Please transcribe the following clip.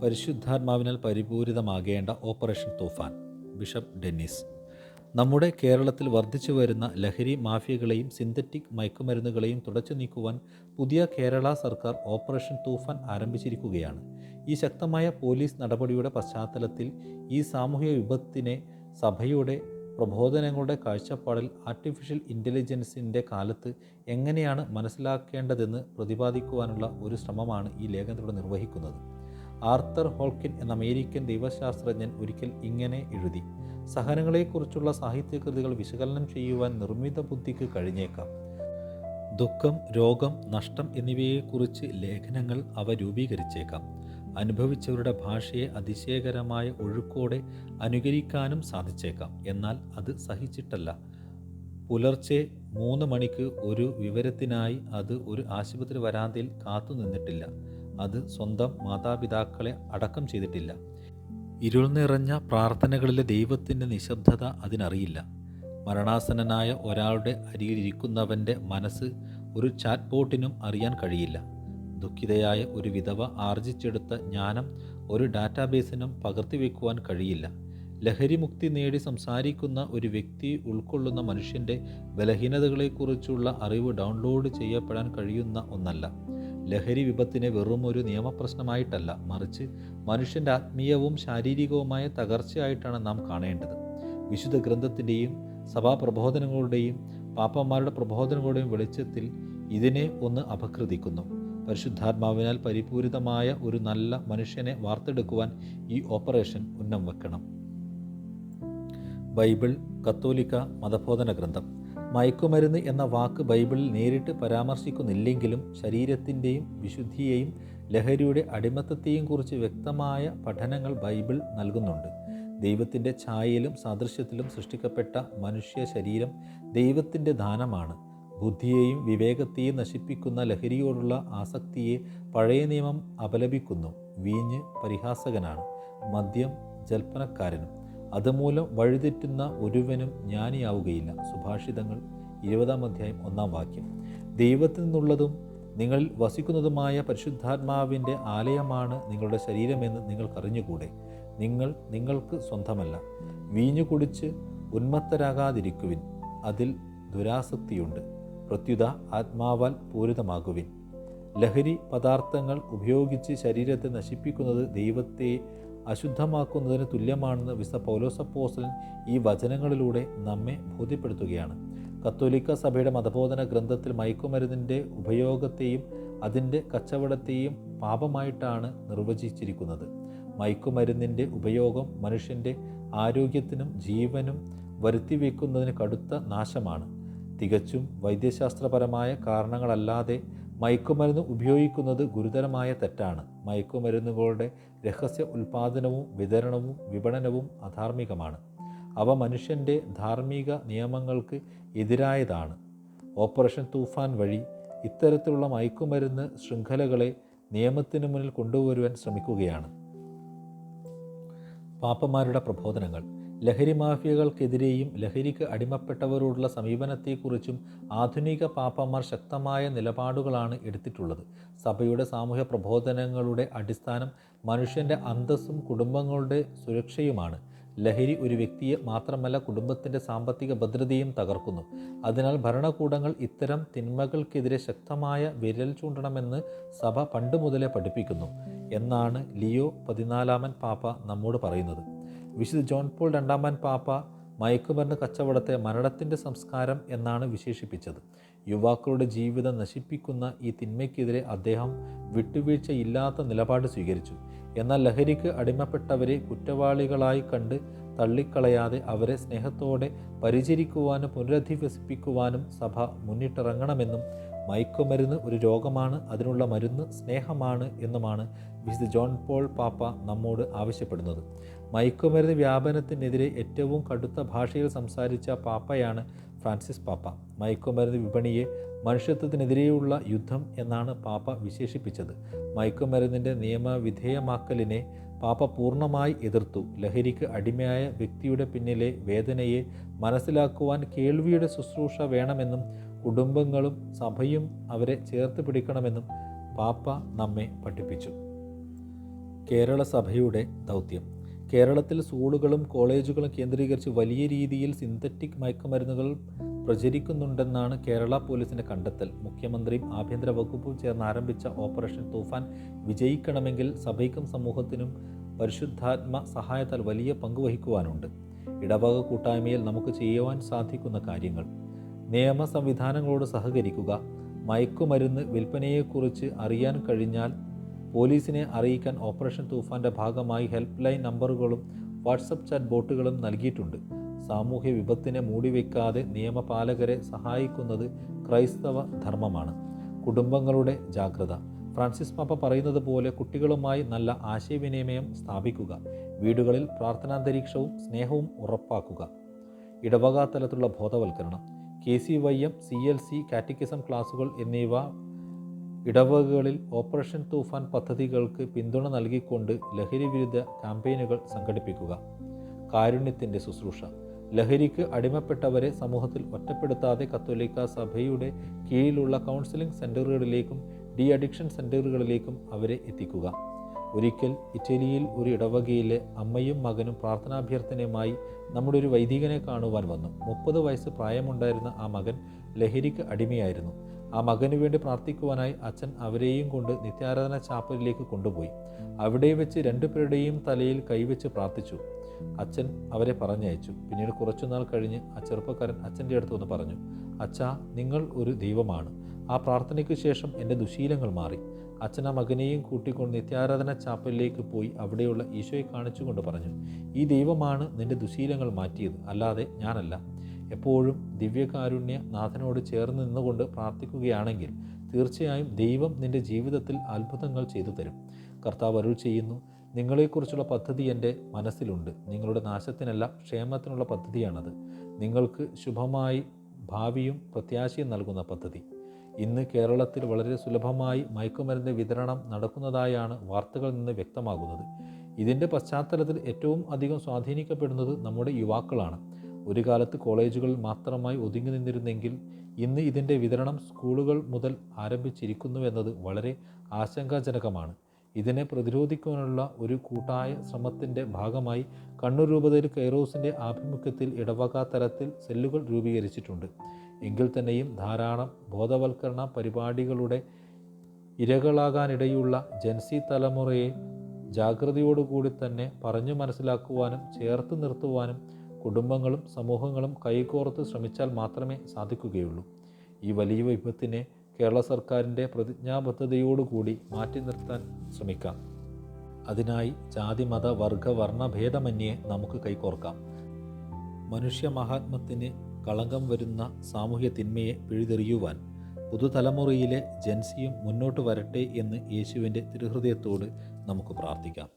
പരിശുദ്ധാത്മാവിനാൽ പരിപൂരിതമാകേണ്ട operation Toofan. Bishop Dennis. നമ്മുടെ കേരളത്തിൽ വർദ്ധിച്ചു വരുന്ന ലഹരി മാഫിയകളെയും സിന്തറ്റിക് മയക്കുമരുന്നുകളെയും തുടച്ചു നീക്കുവാൻ പുതിയ കേരള സർക്കാർ ഓപ്പറേഷൻ തൂഫാൻ ആരംഭിച്ചിരിക്കുകയാണ്. ഈ ശക്തമായ പോലീസ് നടപടിയുടെ പശ്ചാത്തലത്തിൽ ഈ സാമൂഹിക വിപത്തിനെ സഭയുടെ പ്രബോധനങ്ങളുടെ കാഴ്ചപ്പാടിൽ ആർട്ടിഫിഷ്യൽ ഇൻ്റലിജൻസിൻ്റെ കാലത്ത് എങ്ങനെയാണ് മനസ്സിലാക്കേണ്ടതെന്ന് പ്രതിപാദിക്കുവാനുള്ള ഒരു ശ്രമമാണ് ഈ ലേഖനത്തിലൂടെ നിർവഹിക്കുന്നത്. ആർത്തർ ഹോൾക്കിൻ എന്ന അമേരിക്കൻ ദൈവശാസ്ത്രജ്ഞൻ ഒരിക്കൽ ഇങ്ങനെ എഴുതി: സഹനങ്ങളെക്കുറിച്ചുള്ള സാഹിത്യകൃതികൾ വിശകലനം ചെയ്യുവാൻ നിർമ്മിത ബുദ്ധിക്ക് കഴിഞ്ഞേക്കാം. ദുഃഖം, രോഗം, നഷ്ടം എന്നിവയെക്കുറിച്ച് ലേഖനങ്ങൾ അവ രൂപീകരിച്ചേക്കാം. അനുഭവിച്ചവരുടെ ഭാഷയെ അതിശയകരമായ ഒഴുക്കോടെ അനുകരിക്കാനും സാധിച്ചേക്കാം. എന്നാൽ അത് സഹിച്ചിട്ടല്ല. പുലർച്ചെ 3 മണിക്ക് ഒരു വിവരത്തിനായി അത് ഒരു ആശുപത്രി വരാന്തയിൽ കാത്തു നിന്നിട്ടില്ല. അത് സ്വന്തം മാതാപിതാക്കളെ അടക്കം ചെയ്തിട്ടില്ല. ഇരുൾ നിറഞ്ഞ പ്രാർത്ഥനകളിലെ ദൈവത്തിൻ്റെ നിശബ്ദത അതിനറിയില്ല. മരണാസന്നനായ ഒരാളുടെ അരികിലിരിക്കുന്നവൻ്റെ മനസ്സ് ഒരു ചാറ്റ് ബോട്ടിനും അറിയാൻ കഴിയില്ല. ദുഃഖിതയായ ഒരു വിധവ ആർജിച്ചെടുത്ത ജ്ഞാനം ഒരു ഡാറ്റാബേസിനും പകർത്തിവെക്കുവാൻ കഴിയില്ല. ലഹരിമുക്തി നേടി സംസാരിക്കുന്ന ഒരു വ്യക്തി ഉൾക്കൊള്ളുന്ന മനുഷ്യൻ്റെ ബലഹീനതകളെക്കുറിച്ചുള്ള അറിവ് ഡൗൺലോഡ് ചെയ്യപ്പെടാൻ കഴിയുന്ന ഒന്നല്ല. ലഹരി വിപത്തിനെ വെറുമൊരു നിയമപ്രശ്നമായിട്ടല്ല, മറിച്ച് മനുഷ്യൻ്റെ ആത്മീയവും ശാരീരികവുമായ തകർച്ചയായിട്ടാണ് നാം കാണേണ്ടത്. വിശുദ്ധ ഗ്രന്ഥത്തിൻ്റെയും സഭാപ്രബോധനങ്ങളുടെയും പാപ്പന്മാരുടെ പ്രബോധനങ്ങളുടെയും വെളിച്ചത്തിൽ ഇതിനെ ഒന്ന് അപകൃതിക്കുന്നു. പരിശുദ്ധാത്മാവിനാൽ പരിപൂരിതമായ ഒരു നല്ല മനുഷ്യനെ വാർത്തെടുക്കുവാൻ ഈ ഓപ്പറേഷൻ ഉന്നം വെക്കണം. ബൈബിൾ, കത്തോലിക്ക മതബോധന ഗ്രന്ഥം. മയക്കുമരുന്ന് എന്ന വാക്ക് ബൈബിളിൽ നേരിട്ട് പരാമർശിക്കുന്നില്ലെങ്കിലും ശരീരത്തിൻ്റെയും വിശുദ്ധിയെയും ലഹരിയുടെ അടിമത്തത്തെയും കുറിച്ച് വ്യക്തമായ പഠനങ്ങൾ ബൈബിൾ നൽകുന്നുണ്ട്. ദൈവത്തിൻ്റെ ഛായയിലും സാദൃശ്യത്തിലും സൃഷ്ടിക്കപ്പെട്ട മനുഷ്യ ശരീരം ദൈവത്തിൻ്റെ ദാനമാണ്. ബുദ്ധിയെയും വിവേകത്തെയും നശിപ്പിക്കുന്ന ലഹരിയോടുള്ള ആസക്തിയെ പഴയ നിയമം അപലപിക്കുന്നു. വീഞ്ഞ് പരിഹാസകനാണ്, മദ്യം ജൽപ്പനക്കാരനും. അതുമൂലം വഴിതെറ്റുന്ന ഒരുവനും ജ്ഞാനിയാവുകയില്ല. സുഭാഷിതങ്ങൾ 20-ാം അധ്യായം 1-ാം വാക്യം. ദൈവത്തിൽ നിന്നുള്ളതും നിങ്ങളിൽ വസിക്കുന്നതുമായ പരിശുദ്ധാത്മാവിൻ്റെ ആലയമാണ് നിങ്ങളുടെ ശരീരമെന്ന് നിങ്ങൾക്കറിഞ്ഞുകൂടെ? നിങ്ങൾ നിങ്ങൾക്ക് സ്വന്തമല്ല. വീഞ്ഞു കുടിച്ച് ഉന്മത്തരാകാതിരിക്കുവിൻ, അതിൽ ദുരാസക്തിയുണ്ട്. പ്രത്യുത ആത്മാവാൽ പൂരിതമാകുവിൻ. ലഹരി പദാർത്ഥങ്ങൾ ഉപയോഗിച്ച് ശരീരത്തെ നശിപ്പിക്കുന്നത് ദൈവത്തെ അശുദ്ധമാക്കുന്നതിന് തുല്യമാണെന്ന് വിശുദ്ധ പൗലോസപ്പോസ്തലൻ ഈ വചനങ്ങളിലൂടെ നമ്മെ ബോധ്യപ്പെടുത്തുകയാണ്. കത്തോലിക്ക സഭയുടെ മതബോധന ഗ്രന്ഥത്തിൽ മയക്കുമരുന്നിൻ്റെ ഉപയോഗത്തെയും അതിൻ്റെ കച്ചവടത്തെയും പാപമായിട്ടാണ് നിർവചിച്ചിരിക്കുന്നത്. മയക്കുമരുന്നിൻ്റെ ഉപയോഗം മനുഷ്യൻ്റെ ആരോഗ്യത്തിനും ജീവനും വരുത്തിവെക്കുന്നതിന് കടുത്ത നാശമാണ്. തികച്ചും വൈദ്യശാസ്ത്രപരമായ കാരണങ്ങളല്ലാതെ മയക്കുമരുന്ന് ഉപയോഗിക്കുന്നത് ഗുരുതരമായ തെറ്റാണ്. മയക്കുമരുന്നുകളുടെ രഹസ്യ ഉൽപ്പാദനവും വിതരണവും വിപണനവും അധാർമികമാണ്. അവ മനുഷ്യൻ്റെ ധാർമ്മിക നിയമങ്ങൾക്ക് എതിരായതാണ്. ഓപ്പറേഷൻ തൂഫാൻ വഴി ഇത്തരത്തിലുള്ള മയക്കുമരുന്ന് ശൃംഖലകളെ നിയമത്തിന് മുന്നിൽ കൊണ്ടുവരുവാൻ ശ്രമിക്കുകയാണ്. പാപ്പന്മാരുടെ പ്രബോധനങ്ങൾ. ലഹരി മാഫിയകൾക്കെതിരെയും ലഹരിക്ക് അടിമപ്പെട്ടവരോടുള്ള സമീപനത്തെക്കുറിച്ചും ആധുനിക പാപ്പന്മാർ ശക്തമായ നിലപാടുകളാണ് എടുത്തിട്ടുള്ളത്. സഭയുടെ സാമൂഹ്യ പ്രബോധനങ്ങളുടെ അടിസ്ഥാനം മനുഷ്യൻ്റെ അന്തസ്സും കുടുംബങ്ങളുടെ സുരക്ഷയുമാണ്. ലഹരി ഒരു വ്യക്തിയെ മാത്രമല്ല, കുടുംബത്തിൻ്റെ സാമ്പത്തിക ഭദ്രതയും തകർക്കുന്നു. അതിനാൽ ഭരണകൂടങ്ങൾ ഇത്തരം തിന്മകൾക്കെതിരെ ശക്തമായ വിരൽ ചൂണ്ടണമെന്ന് സഭ പണ്ട് മുതലേ പഠിപ്പിക്കുന്നു എന്നാണ് ലിയോ 14-ാമൻ പാപ്പ നമ്മോട് പറയുന്നത്. വിശുദ്ധ ജോൺ പോൾ 2-ാമൻ പാപ്പ മയക്കുമരുന്ന് കച്ചവടത്തെ മരണത്തിൻ്റെ സംസ്കാരം എന്നാണ് വിശേഷിപ്പിച്ചത്. യുവാക്കളുടെ ജീവിതം നശിപ്പിക്കുന്ന ഈ തിന്മയ്ക്കെതിരെ അദ്ദേഹം വിട്ടുവീഴ്ചയില്ലാത്ത നിലപാട് സ്വീകരിച്ചു. എന്നാൽ ലഹരിക്ക് അടിമപ്പെട്ടവരെ കുറ്റവാളികളായി കണ്ട് തള്ളിക്കളയാതെ അവരെ സ്നേഹത്തോടെ പരിചരിക്കുവാനും പുനരധിവസിപ്പിക്കുവാനും സഭ മുന്നിട്ടിറങ്ങണമെന്നും മയക്കുമരുന്ന് ഒരു രോഗമാണ്, അതിനുള്ള മരുന്ന് സ്നേഹമാണ് എന്നുമാണ് വിശുദ്ധ ജോൺ പോൾ പാപ്പ നമ്മോട് ആവശ്യപ്പെടുന്നത്. മയക്കുമരുന്ന് വ്യാപനത്തിനെതിരെ ഏറ്റവും കടുത്ത ഭാഷയിൽ സംസാരിച്ച പാപ്പയാണ് ഫ്രാൻസിസ് പാപ്പ. മയക്കുമരുന്ന് വിപണിയെ മനുഷ്യത്വത്തിനെതിരെയുള്ള യുദ്ധം എന്നാണ് പാപ്പ വിശേഷിപ്പിച്ചത്. മയക്കുമരുന്നിൻ്റെ നിയമവിധേയമാക്കലിനെ പാപ്പ പൂർണ്ണമായി എതിർത്തു. ലഹരിക്ക് അടിമയായ വ്യക്തിയുടെ പിന്നിലെ വേദനയെ മനസ്സിലാക്കുവാൻ കേൾവിയുടെ ശുശ്രൂഷ വേണമെന്നും കുടുംബങ്ങളും സഭയും അവരെ ചേർത്ത് പിടിക്കണമെന്നും പാപ്പ നമ്മെ പഠിപ്പിച്ചു. കേരള സഭയുടെ ദൗത്യം. കേരളത്തിൽ സ്കൂളുകളും കോളേജുകളും കേന്ദ്രീകരിച്ച് വലിയ രീതിയിൽ സിന്തറ്റിക് മയക്കുമരുന്നുകൾ പ്രചരിക്കുന്നുണ്ടെന്നാണ് കേരള പോലീസിൻ്റെ കണ്ടെത്തൽ. മുഖ്യമന്ത്രിയും ആഭ്യന്തര വകുപ്പും ചേർന്ന് ആരംഭിച്ച ഓപ്പറേഷൻ തൂഫാൻ വിജയിക്കണമെങ്കിൽ സഭയ്ക്കും സമൂഹത്തിനും പരിശുദ്ധാത്മ സഹായത്താൽ വലിയ പങ്ക് വഹിക്കുവാനുണ്ട്. ഇടവക കൂട്ടായ്മയിൽ നമുക്ക് ചെയ്യുവാൻ സാധിക്കുന്ന കാര്യങ്ങൾ: നിയമ സംവിധാനങ്ങളോട് സഹകരിക്കുക. മയക്കുമരുന്ന് വിൽപ്പനയെക്കുറിച്ച് അറിയാൻ കഴിഞ്ഞാൽ പോലീസിനെ അറിയിക്കാൻ ഓപ്പറേഷൻ തൂഫാൻ്റെ ഭാഗമായി ഹെൽപ്പ് ലൈൻ നമ്പറുകളും വാട്സപ്പ് ചാറ്റ് ബോട്ടുകളും നൽകിയിട്ടുണ്ട്. സാമൂഹ്യ വിപത്തിനെ മൂടിവെക്കാതെ നിയമപാലകരെ സഹായിക്കുന്നത് ക്രൈസ്തവ ധർമ്മമാണ്. കുടുംബങ്ങളുടെ ജാഗ്രത. ഫ്രാൻസിസ് പാപ്പ പറയുന്നത് പോലെ കുട്ടികളുമായി നല്ല ആശയവിനിമയം സ്ഥാപിക്കുക. വീടുകളിൽ പ്രാർത്ഥനാന്തരീക്ഷവും സ്നേഹവും ഉറപ്പാക്കുക. ഇടവക തലത്തിലുള്ള ബോധവൽക്കരണം. KCYM, CLC, കാറ്റക്കിസം ക്ലാസുകൾ എന്നിവ ഇടവകകളിൽ ഓപ്പറേഷൻ തൂഫാൻ പദ്ധതികൾക്ക് പിന്തുണ നൽകിക്കൊണ്ട് ലഹരി വിരുദ്ധ ക്യാമ്പയിനുകൾ സംഘടിപ്പിക്കുക. കാരുണ്യത്തിൻ്റെ ശുശ്രൂഷ. ലഹരിക്ക് അടിമപ്പെട്ടവരെ സമൂഹത്തിൽ ഒറ്റപ്പെടുത്താതെ കത്തോലിക്ക സഭയുടെ കീഴിലുള്ള കൗൺസിലിംഗ് സെൻ്ററുകളിലേക്കും ഡി അഡിക്ഷൻ സെൻ്ററുകളിലേക്കും അവരെ എത്തിക്കുക. ഒരിക്കൽ ഇറ്റലിയിൽ ഒരു ഇടവകയിലെ അമ്മയും മകനും പ്രാർത്ഥനാഭ്യർത്ഥനയുമായി നമ്മുടെ ഒരു വൈദികനെ കാണുവാൻ വന്നു. 30 വയസ്സ് പ്രായമുണ്ടായിരുന്ന ആ മകൻ ലഹരിക്ക് അടിമയായിരുന്നു. ആ മകനു വേണ്ടി പ്രാർത്ഥിക്കുവാനായി അച്ഛൻ അവരെയും കൊണ്ട് നിത്യാരാധന ചാപ്പലിലേക്ക് കൊണ്ടുപോയി. അവിടെ വെച്ച് രണ്ടുപേരുടെയും തലയിൽ കൈവച്ച് പ്രാർത്ഥിച്ചു. അച്ഛൻ അവരെ പറഞ്ഞയച്ചു. പിന്നീട് കുറച്ചുനാൾ കഴിഞ്ഞ് ആ ചെറുപ്പക്കാരൻ അച്ഛൻ്റെ അടുത്ത് വന്ന് പറഞ്ഞു, അച്ഛാ, നിങ്ങൾ ഒരു ദൈവമാണ്. ആ പ്രാർത്ഥനയ്ക്ക് ശേഷം എൻ്റെ ദുശീലങ്ങൾ മാറി. അച്ഛൻ ആ മകനെയും കൂട്ടിക്കൊണ്ട് നിത്യാരാധന ചാപ്പലിലേക്ക് പോയി അവിടെയുള്ള ഈശോയെ കാണിച്ചുകൊണ്ട് പറഞ്ഞു, ഈ ദൈവമാണ് നിൻ്റെ ദുശീലങ്ങൾ മാറ്റിയത്, അല്ലാതെ ഞാനല്ല. എപ്പോഴും ദിവ്യകാരുണ്യ നാഥനോട് ചേർന്ന് നിന്നുകൊണ്ട് പ്രാർത്ഥിക്കുകയാണെങ്കിൽ തീർച്ചയായും ദൈവം നിൻ്റെ ജീവിതത്തിൽ അത്ഭുതങ്ങൾ ചെയ്തു തരും. കർത്താവ് അരുൾ ചെയ്യുന്നു, നിങ്ങളെക്കുറിച്ചുള്ള പദ്ധതി എൻ്റെ മനസ്സിലുണ്ട്. നിങ്ങളുടെ നാശത്തിനല്ല, ക്ഷേമത്തിനുള്ള പദ്ധതിയാണത്. നിങ്ങൾക്ക് ശുഭമായി ഭാവിയും പ്രത്യാശയും നൽകുന്ന പദ്ധതി. ഇന്ന് കേരളത്തിൽ വളരെ സുലഭമായി മയക്കുമരുന്ന് വിതരണം നടക്കുന്നതായാണ് വാർത്തകളിൽ നിന്ന് വ്യക്തമാകുന്നത്. ഇതിൻ്റെ പശ്ചാത്തലത്തിൽ ഏറ്റവും അധികം സ്വാധീനിക്കപ്പെടുന്നത് നമ്മുടെ യുവാക്കളാണ്. ഒരു കാലത്ത് കോളേജുകളിൽ മാത്രമായി ഒതുങ്ങി നിന്നിരുന്നെങ്കിൽ ഇന്ന് ഇതിൻ്റെ വിതരണം സ്കൂളുകൾ മുതൽ ആരംഭിച്ചിരിക്കുന്നുവെന്നത് വളരെ ആശങ്കാജനകമാണ്. ഇതിനെ പ്രതിരോധിക്കാനുള്ള ഒരു കൂട്ടായ ശ്രമത്തിൻ്റെ ഭാഗമായി കണ്ണൂർ രൂപതയിൽ കൈറോസിൻ്റെ ആഭിമുഖ്യത്തിൽ ഇടവക തലത്തിൽ സെല്ലുകൾ രൂപീകരിച്ചിട്ടുണ്ട്. എങ്കിൽ തന്നെയും ധാരാളം ബോധവൽക്കരണ പരിപാടികളുടെ ഇരകളാകാനിടയുള്ള ജൻസി തലമുറയെ ജാഗ്രതയോടുകൂടി തന്നെ പറഞ്ഞു മനസ്സിലാക്കുവാനും ചേർത്ത് നിർത്തുവാനും കുടുംബങ്ങളും സമൂഹങ്ങളും കൈകോർത്ത് ശ്രമിച്ചാൽ മാത്രമേ സാധിക്കുകയുള്ളൂ. ഈ വലിയ വിപത്തിനെ കേരള സർക്കാരിൻ്റെ പ്രതിജ്ഞാബദ്ധതയോടുകൂടി മാറ്റി നിർത്താൻ ശ്രമിക്കാം. അതിനായി ജാതി, മത, വർഗ, വർണ്ണഭേദമന്യേ നമുക്ക് കൈകോർക്കാം. മനുഷ്യ മഹാത്മത്തിന് കളങ്കം വരുന്ന സാമൂഹ്യ തിന്മയെ പിഴുതെറിയുവാൻ പുതുതലമുറയിലെ ജൻസിയും മുന്നോട്ട് വരട്ടെ എന്ന് യേശുവിൻ്റെ തിരുഹൃദയത്തോട് നമുക്ക് പ്രാർത്ഥിക്കാം.